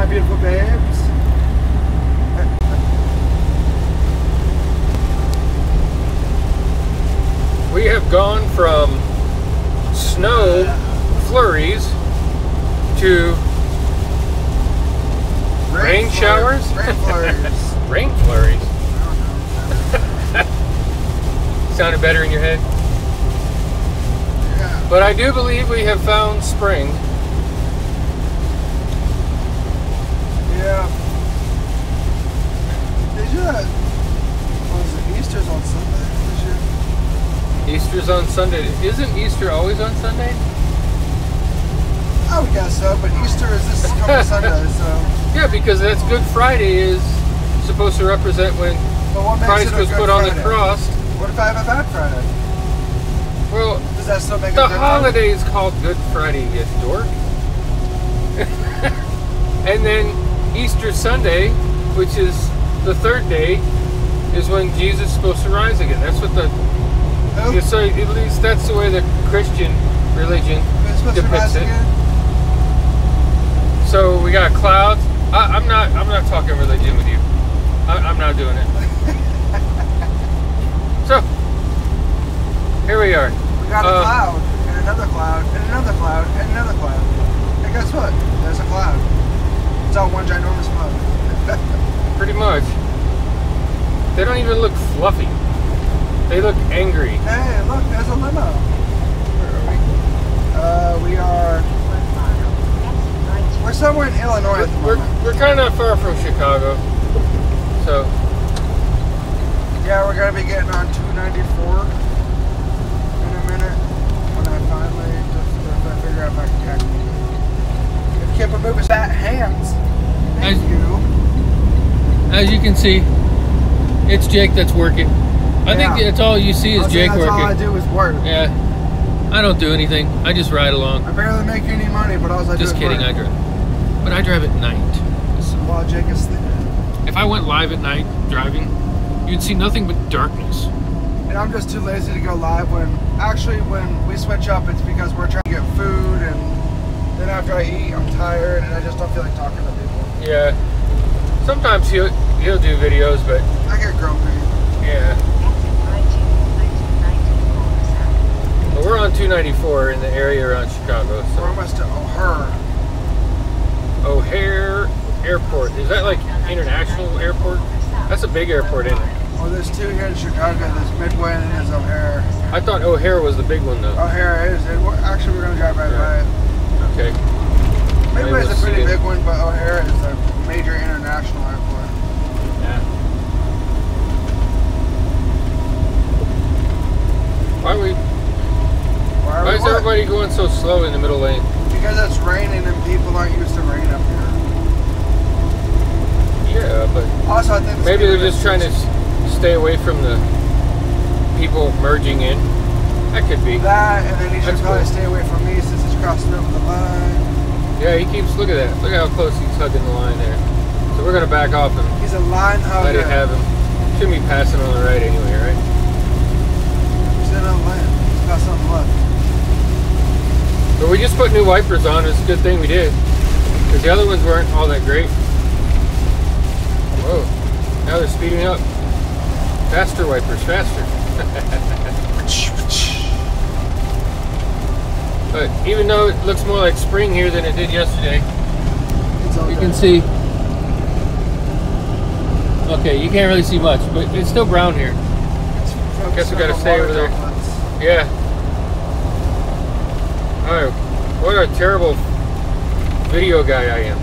beautiful babes. We have gone from snow flurries to rain showers? Rain flurries. Rain flurries. I don't know. Sounded better in your head? Yeah. But I do believe we have found spring. Yeah. Did you what was it? Easter's on Sunday this year? Easter's on Sunday. Isn't Easter always on Sunday? I would guess so, but Easter is this coming Sunday, so. Yeah, because that's Good Friday is supposed to represent when But what makes Christ it a was Good put on the Friday? cross. What if I have a bad Friday? Well, Does that still make the a good holiday is called Good Friday, you dork. And then Easter Sunday, which is the third day, is when Jesus is supposed to rise again. That's what the... Who? Yeah, so at least that's the way the Christian religion Who's supposed to depicts rise it. again? So we got clouds. I'm not talking religion with you. I'm not doing it. So here we are. We got a cloud, and another cloud, and another cloud, and another cloud. And guess what? There's a cloud. It's all one ginormous cloud. Pretty much. They don't even look fluffy. They look angry. Hey, look, there's a limo. Where are we? We are... We're somewhere in Illinois at the moment. We're kind of far from Chicago. So, Yeah, we're going to be getting on 294 in a minute. When I finally just figure out if I can catch it. If Kipper move his fat hands. Thank you. as you can see, it's Jake that's working. I think that's all you see is Jake that's working. all I do is work. Yeah. I don't do anything. I just ride along. I barely make any money, but all I do Just is kidding, work. I drive. But I drive at night. While Jake is sleeping. If I went live at night driving, you'd see nothing but darkness. And I'm just too lazy to go live when we switch up, it's because we're trying to get food, and then after I eat, I'm tired, and I just don't feel like talking to people. Yeah. Sometimes he'll do videos, but I get grumpy. yeah. But we're on 294 in the area around Chicago. We're So almost to O'Hare. O'Hare Airport. Is that like international airport? That's a big airport, isn't it? Well, there's two here in Chicago. There's Midway and there's O'Hare. I thought O'Hare was the big one though. O'Hare is. And actually, we're going to drive right by it. Okay. Midway is we'll a pretty see it. big one, but O'Hare is a major international airport. Yeah. Why is everybody going so slow in the middle lane? Because it's raining and people aren't used to rain up here. Yeah, but Also, I think maybe they're just trying to stay away from the people merging in. That could be. that, and then he should That's probably cool. stay away from me since he's crossing over the line. Yeah, he keeps, look at that. Look at how close he's hugging the line there. So we're going to back off and He's a line hugger. let it have him. Shouldn't be passing on the right anyway, right? He's in on the left. He's passing on the left. But we just put new wipers on. It's a good thing we did. Because the other ones weren't all that great. Whoa. Now they're speeding up. Faster wipers, faster. But even though it looks more like spring here than it did yesterday, you can see. Okay, you can't really see much, but it's still brown here. Guess we gotta stay over there. Yeah. Oh, what a terrible video guy I am.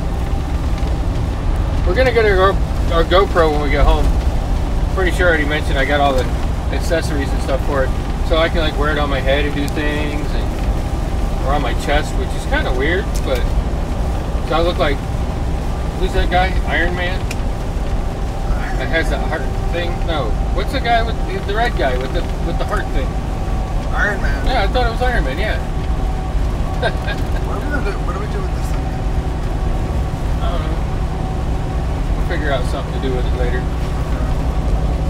We're gonna get our GoPro when we get home. Pretty sure I already mentioned I got all the accessories and stuff for it, so I can like wear it on my head and do things, or on my chest, which is kind of weird. But so I look like, who's that guy? Iron Man. That has that heart thing. No, what's the guy with the red guy with the heart thing? Iron Man. Yeah, I thought it was Iron Man. Yeah. What do we do with this thing? I don't know. We'll figure out something to do with it later.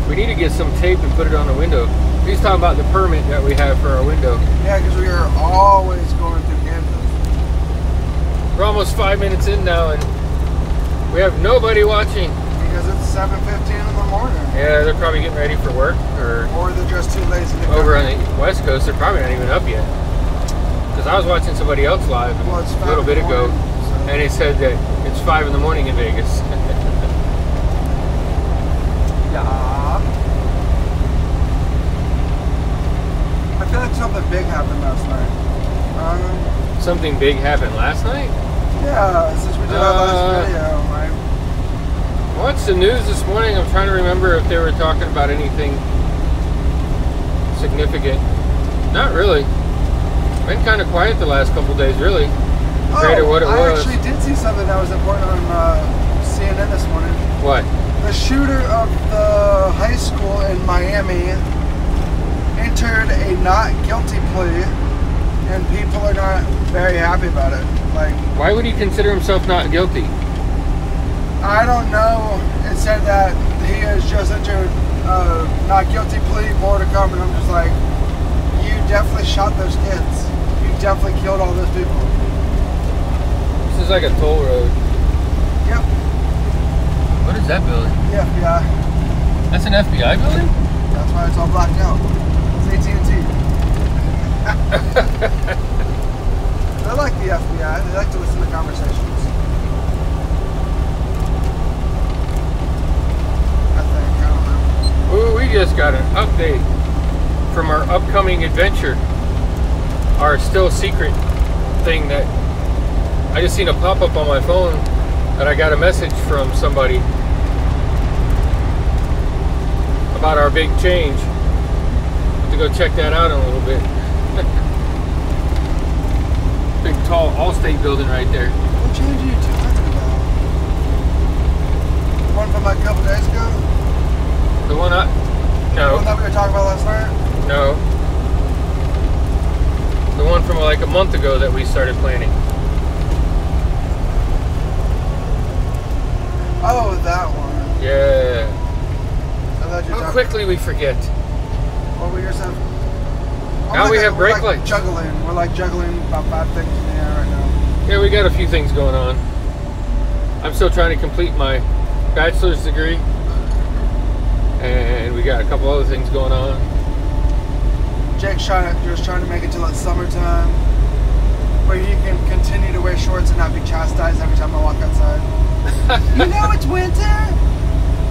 We need to get some tape and put it on the window. He's talking about the permit that we have for our window. Yeah, because we are always going through Kansas. We're almost 5 minutes in now, and We have nobody watching. Because it's 7:15 in the morning. Yeah, they're probably getting ready for work, or they're just too lazy to over on the West Coast, they're probably not even up yet. Because I was watching somebody else live a little bit ago, and he said that it's 5 in the morning in Vegas. Yeah. I feel like something big happened last night. Something big happened last night? Yeah, since we did our last video, right? What's the news this morning? I'm trying to remember if they were talking about anything significant. Not really. Been kind of quiet the last couple days, really. Compared to what it was. I actually did see something that was important on CNN this morning. What? The shooter of the high school in Miami entered a not guilty plea, and people are not very happy about it. Like, why would he consider himself not guilty? I don't know. It said that he has just entered a not guilty plea, more to come, and I'm just like, you definitely shot those kids. You definitely killed all those people. This is like a toll road. Yep. What is that building? The FBI. That's an FBI building? That's why it's all blacked out. It's AT&T. They like the FBI. They like to listen to conversations. I think. I don't know. Ooh, we just got an update from our upcoming adventure. Our still secret thing that I just seen a pop-up on my phone that I got a message from somebody about our big change. To go check that out in a little bit. Big tall Allstate building right there. What change are you talking about? The one from like a couple days ago? The one I... No. The one that we were talking about last night? No. The one from like a month ago that we started planning. Oh, that one. Yeah. How quickly we forget. What were you saying? Now we have brake lights. Juggling. We're like juggling about 5 things in the air right now. Yeah, we got a few things going on. I'm still trying to complete my bachelor's degree. And we got a couple other things going on. Jake's just trying to make it till it's summertime, where he can continue to wear shorts and not be chastised every time I walk outside. You know it's winter?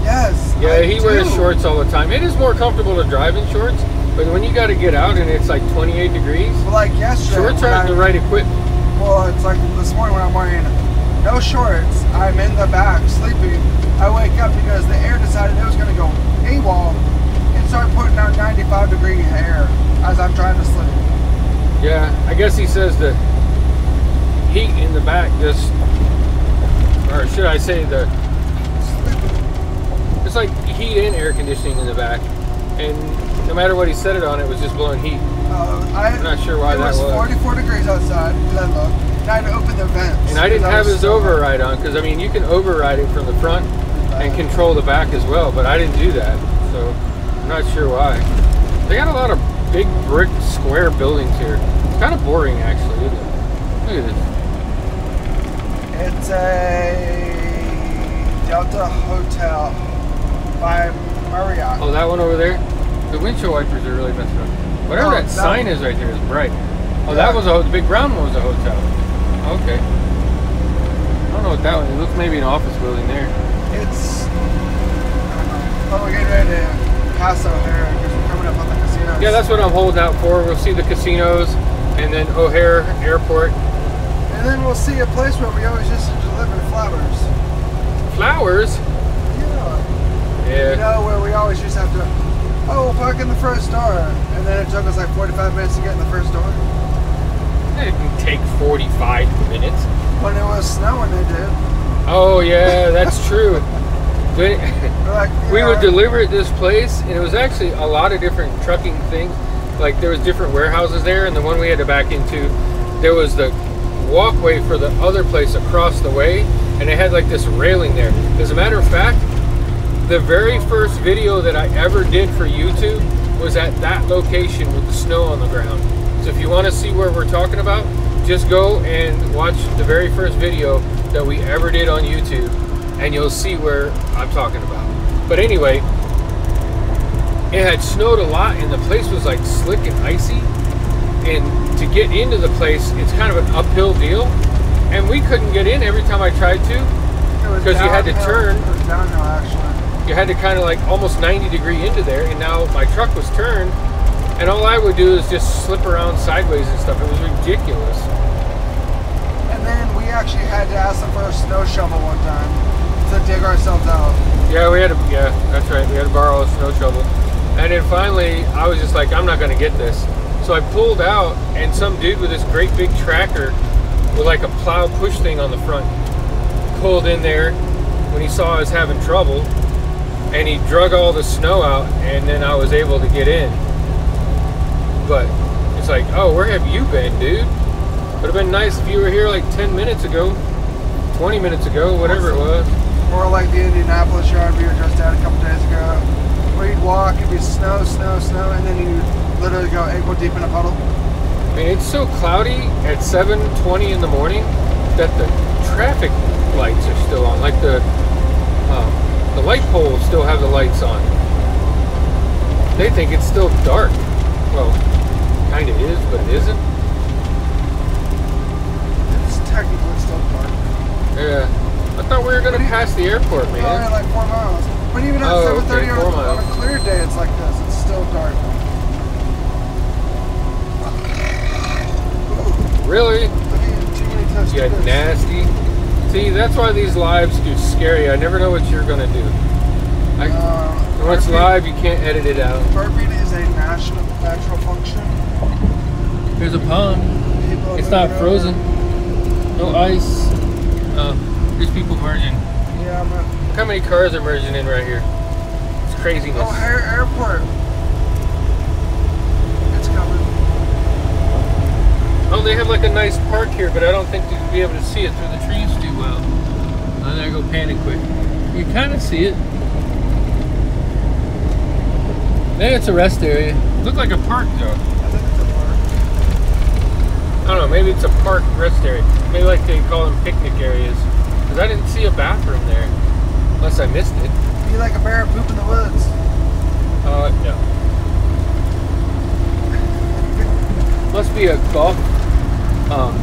Yes. Yeah, he wears shorts all the time. It is more comfortable to drive in shorts, but when you got to get out and it's like 28 degrees, well, like yesterday, shorts aren't the right equipment. Well, it's like this morning when I'm wearing no shorts, I'm in the back sleeping. I wake up because the air decided it was going to go AWOL and start putting out 95-degree air as I'm trying to sleep. Yeah, I guess he says the heat in the back just, or should I say it's like heat and air conditioning in the back, and no matter what he set it on, it was just blowing heat. I'm not sure why that was. It was 44 degrees outside, and I looked, and I had to open the vents. And I didn't have his override on, because I mean, you can override it from the front and control the back as well, but I didn't do that, so I'm not sure why. They got a lot of big brick square buildings here. It's kind of boring, actually, isn't it? Look at this. It's a Delta Hotel by Marriott. Oh, that one over there? The windshield wipers are really messed up. Whatever that sign is right there is bright. Oh, that was the big brown one was a hotel. Okay. I don't know what that one is. It looks maybe an office building there. It's... I don't know. Oh, we're getting ready to pass O'Hare because we're coming up on the casinos. Yeah, that's what I'm holding out for. We'll see the casinos and then O'Hare Airport. And then we'll see a place where we always used to deliver flowers. Flowers? Yeah. You know, where we always used to have to, park in the first door. And then it took us like 45 minutes to get in the first door. It didn't take 45 minutes. When it was snowing, they did. Oh, yeah, that's true. But we would deliver at this place, and it was actually a lot of different trucking things. Like, there was different warehouses there, and the one we had to back into, there was the walkway for the other place across the way, and it had like this railing there. As a matter of fact, the very first video that I ever did for YouTube was at that location with the snow on the ground. So if you want to see where we're talking about, just go and watch the very first video that we ever did on YouTube. and you'll see where I'm talking about. But anyway, it had snowed a lot and the place was like slick and icy, and to get into the place it's kind of an uphill deal, and we couldn't get in every time I tried to, because you had to turn. It was downhill actually. You had to kind of like almost 90-degree into there, and now my truck was turned, and all I would do is just slip around sideways and stuff. It was ridiculous. And then we actually had to ask them for a snow shovel one time to dig ourselves out. Yeah, that's right. We had to borrow a snow shovel. And then finally, I was just like, I'm not going to get this. So I pulled out, and some dude with this great big tracker with like a plow push thing on the front pulled in there when he saw I was having trouble, and he drug all the snow out, and then I was able to get in. But it's like, oh, where have you been, dude? Would have been nice if you were here like 10 minutes ago, 20 minutes ago, whatever it was. Or like the Indianapolis yard we were just at a couple days ago, where you'd walk, it'd be snow, snow, snow, and then you'd literally go ankle deep in a puddle. I mean, it's so cloudy at 7:20 in the morning that the traffic lights are still on. Like the light poles still have the lights on. They think it's still dark. Well, kind of is, but it isn't. It's technically still dark. Yeah. I thought we were going to pass the airport, man. Oh, yeah, like 4 miles. But even at 7:30 on a clear day, it's like this. It's still dark. Really? Too many times. Yeah, nasty. See, that's why these lives get scary. I never know what you're going to do. When it's live, you can't edit it out. Burping is a natural function. There's a pond. It's not frozen. No ice. There's people merging. Yeah, man. Look how many cars are merging in right here. It's craziness. Oh, airport. It's coming. Oh, they have like a nice park here, but I don't think you'd be able to see it through the trees too well. Oh, there I go Panic Quick. You kind of see it. Maybe it's a rest area. Look like a park though. I think it's a park. I don't know, maybe it's a park rest area. Maybe like they call them picnic areas. Because I didn't see a bathroom there. Unless I missed it. Be like a bear poop in the woods. No. Must be a golf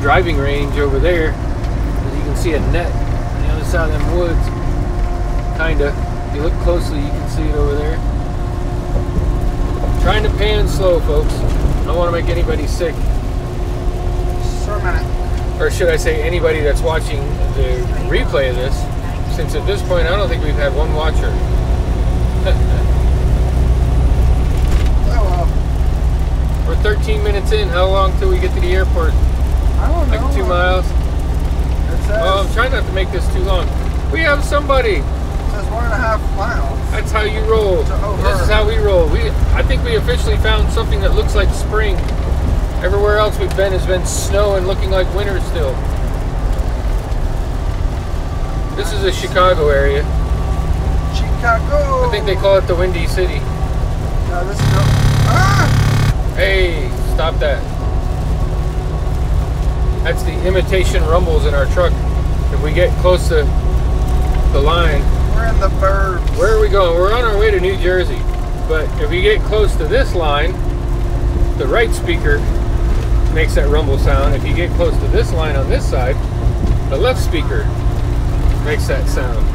driving range over there. Because you can see a net on the other side of them woods. Kinda. If you look closely, you can see it over there. Trying to pan slow, folks. I don't want to make anybody sick. Or should I say anybody that's watching the replay of this, since at this point I don't think we've had one watcher. Oh well. We're 13 minutes in. How long till we get to the airport? I don't know. Like 2 miles? Oh, I'm trying not to make this too long. We have somebody. It says 1.5 miles. That's how you roll. This is how we roll. I think we officially found something that looks like spring. Everywhere else we've been has been snow and looking like winter still. This is the Chicago area. Chicago. I think they call it the Windy City. No, this is no. Ah! Hey, stop that. That's the imitation rumbles in our truck. If we get close to the line. We're in the burbs. Where are we going? We're on our way to New Jersey. But if we get close to this line, the right speaker makes that rumble sound. If you get close to this line on this side, the left speaker makes that sound.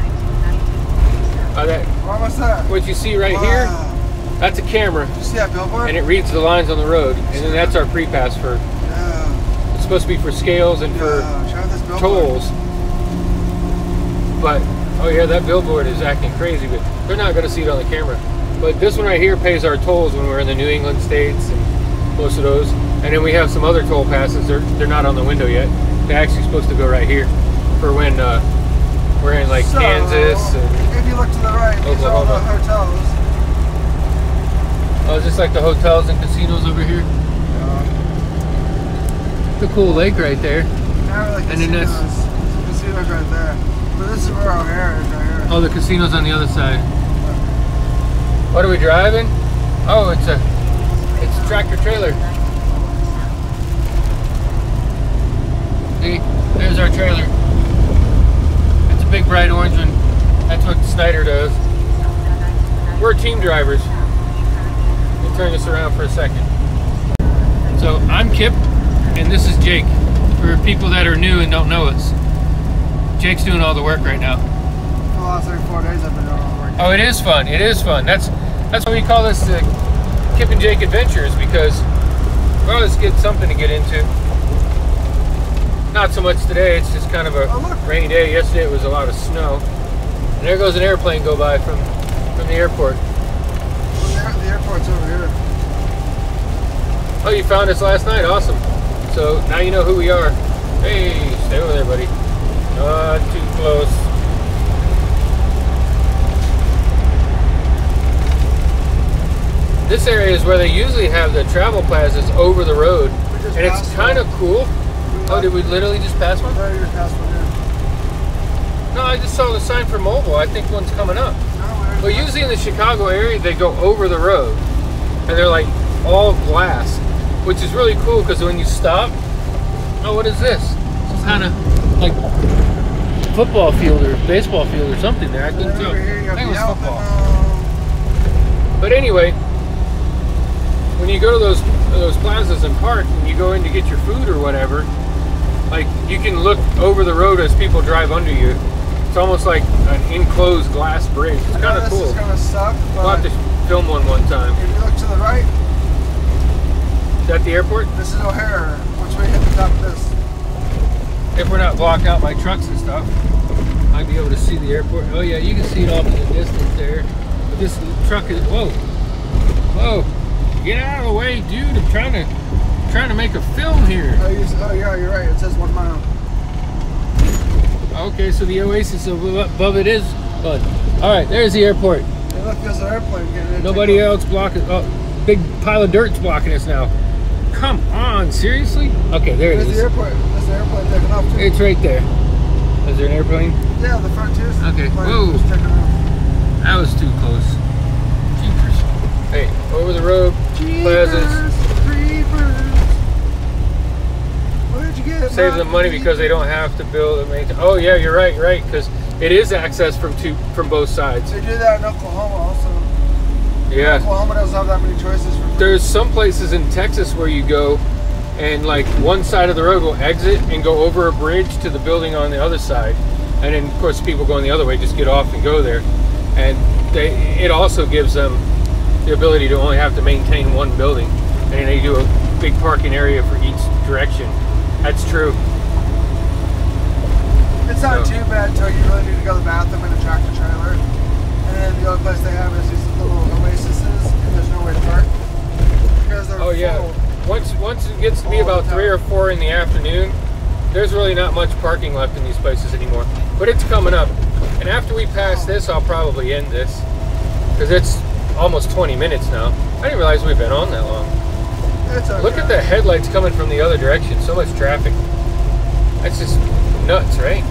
What was that? What you see right here, that's a camera. You see that billboard? And it reads the lines on the road. And then that's our pre-pass for. It's supposed to be for scales and for tolls. But, oh yeah, that billboard is acting crazy, but they're not going to see it on the camera. But this one right here pays our tolls when we're in the New England states and most of those. And then we have some other toll passes. They're not on the window yet. They're actually supposed to go right here for when we're in like Kansas and if you look to the right, these are all the hotels. Oh, is this like the hotels and casinos over here? It's a cool lake right there. Yeah, like and then that's casinos right there. But this is where our hair is right here. Oh, the casino's on the other side. What are we driving? Oh, it's a tractor trailer. See, there's our trailer. It's a big bright orange one. That's what Snyder does. We're team drivers. We'll turn this around for a second. So I'm Kip, and this is Jake. For people that are new and don't know us, Jake's doing all the work right now. For the last 4 days I've been doing all the work. Oh, it is fun. It is fun. That's why we call this the Kip and Jake Adventures, because we always get something to get into. Not so much today. It's just kind of a rainy day. Yesterday it was a lot of snow. And there goes an airplane go by from the airport. Well, the airport's over here. Oh, you found us last night. Awesome. So now you know who we are. Hey, stay over there, buddy. Not too close. This area is where they usually have the travel plazas over the road. And it's kind of cool. Oh, did we literally just pass one? No, you just passed one here. No, I just saw the sign for mobile. I think one's coming up. Well, usually in the Chicago area, they go over the road. And they're like all glass, which is really cool because when you stop, oh, what is this? Some kind of like football field or baseball field or something there. I couldn't tell. I think it was football. But anyway, when you go to those plazas and park and you go in to get your food or whatever, like you can look over the road as people drive under you. It's almost like an enclosed glass bridge. It's kind of cool. This is gonna suck, but we'll have to film one time. If you look to the right, is that the airport? This is O'Hare. Once we hit the top of this. If we're not blocking out my trucks and stuff, I'd be able to see the airport. Oh yeah, you can see it off in the distance there. But this truck is, whoa, get out of the way, dude. I'm trying to make a film here. Oh yeah, you're right. It says 1 mile. Okay, so the Oasis above it is fun. All right, there's the airport. Hey, look, there's an airplane getting in. Nobody else blocking. Oh, big pile of dirt's blocking us now. Come on, seriously? Okay, there it is. There's the airport. There's the airplane taking off too. It's right there. Is there an airplane? Yeah, the Frontiers. Okay. Whoa. That was too close. Jeepers. Hey, over the road. Plazas. Where'd you get? Save them money because they don't have to build and maintain. Oh yeah, you're right, because it is access from both sides. They do that in Oklahoma also. Yeah. Oklahoma doesn't have that many choices for free. There's some places in Texas where you go and like one side of the road will exit and go over a bridge to the building on the other side. And then of course people going the other way just get off and go there. And it also gives them the ability to only have to maintain one building. And they do a big parking area for each direction. That's true. It's not too bad until you really need to go to the bathroom in a tractor trailer. And then the other place they have is these little oases, and there's nowhere to park. Because they're full. Yeah. Once it gets to be about 3 or 4 in the afternoon, there's really not much parking left in these places anymore. But it's coming up. And after we pass this, I'll probably end this. Because it's almost 20 minutes now. I didn't realize we've been on that long. It's okay. Look at the headlights coming from the other direction. So much traffic. That's just nuts, right?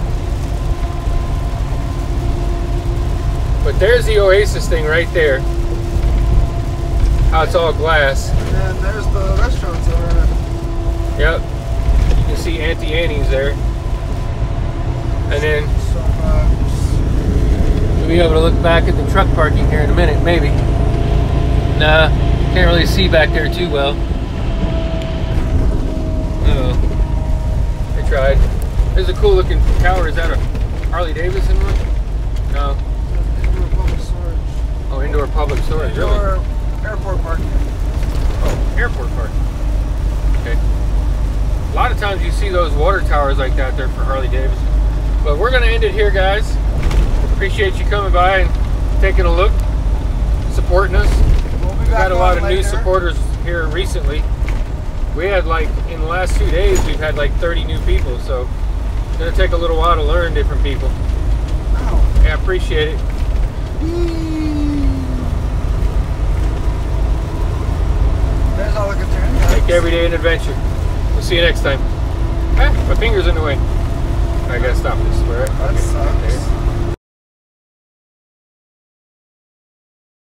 But there's the Oasis thing right there. How it's all glass. And then there's the restaurants over there. Yep. You can see Auntie Annie's there. And then we'll be able to look back at the truck parking here in a minute, maybe. Nah, can't really see back there too well. Uh-oh. They tried. There's a cool looking tower. Is that a Harley Davidson one? No. Indoor public storage. Oh, indoor public storage, Indoor really? airport parking. Oh, airport parking. Okay. A lot of times you see those water towers like that there for Harley Davidson. But we're going to end it here, guys. Appreciate you coming by and taking a look, supporting us. We've had a lot of new supporters here recently. We had like, in the last 2 days, we've had like 30 new people. So it's going to take a little while to learn different people. Oh. Yeah, I appreciate it. There's all the good things. Make every day an adventure. We'll see you next time. Ah, my finger's in the way. I gotta stop this. All right. That sucks.